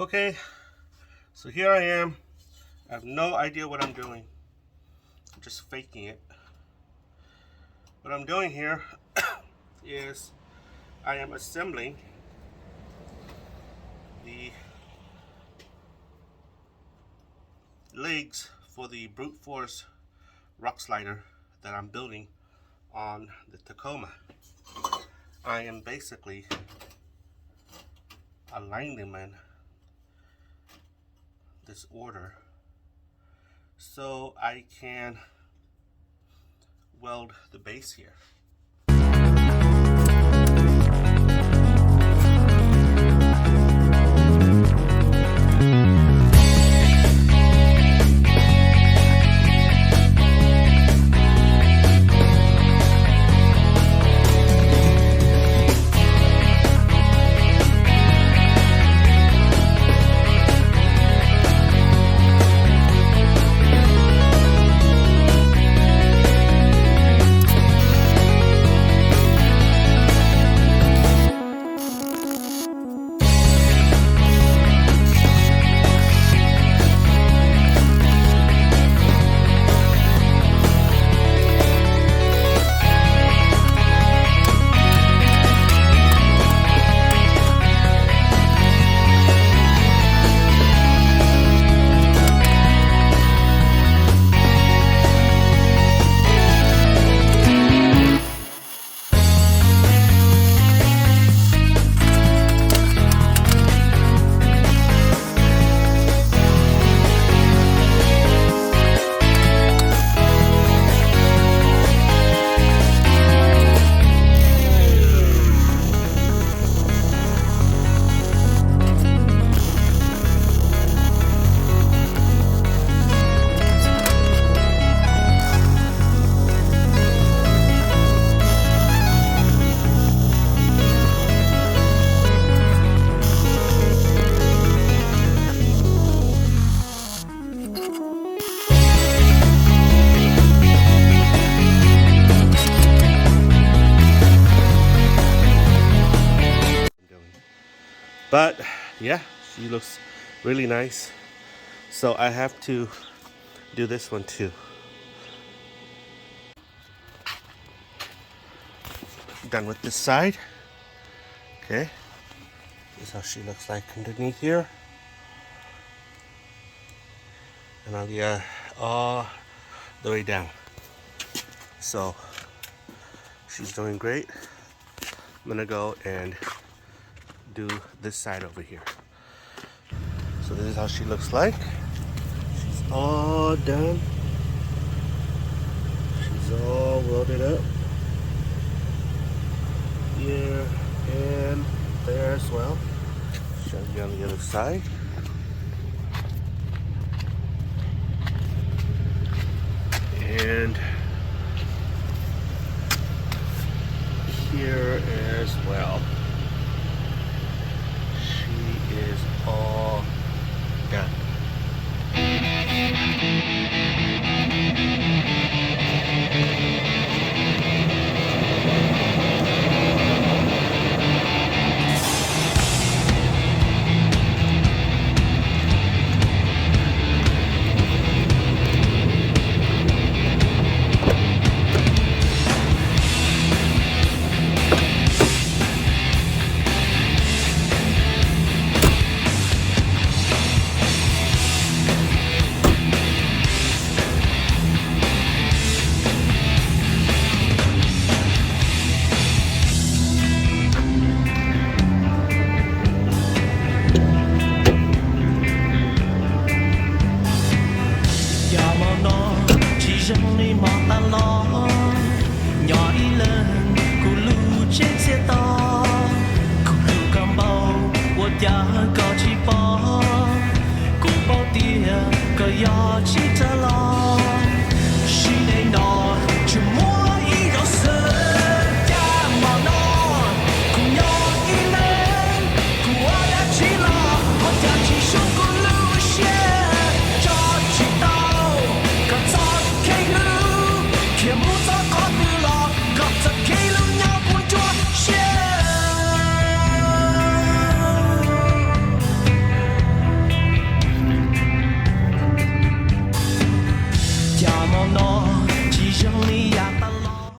Okay, so here I am. I have no idea what I'm doing. I'm just faking it. What I'm doing here is I am assembling the legs for the brute force rock slider that I'm building on the Tacoma. I am basically aligning them in this order so I can weld the base here. But yeah, she looks really nice. So I have to do this one too. Done with this side. Okay. This is how she looks like underneath here. And on the all the way down. So she's doing great. I'm gonna go and do this side over here. So this is how she looks like. She's all done. She's all welded up here and there as well. Show you on the other side. And here as well. She is all done. Hãy subscribe cho kênh Ghiền Mì Gõ để không bỏ lỡ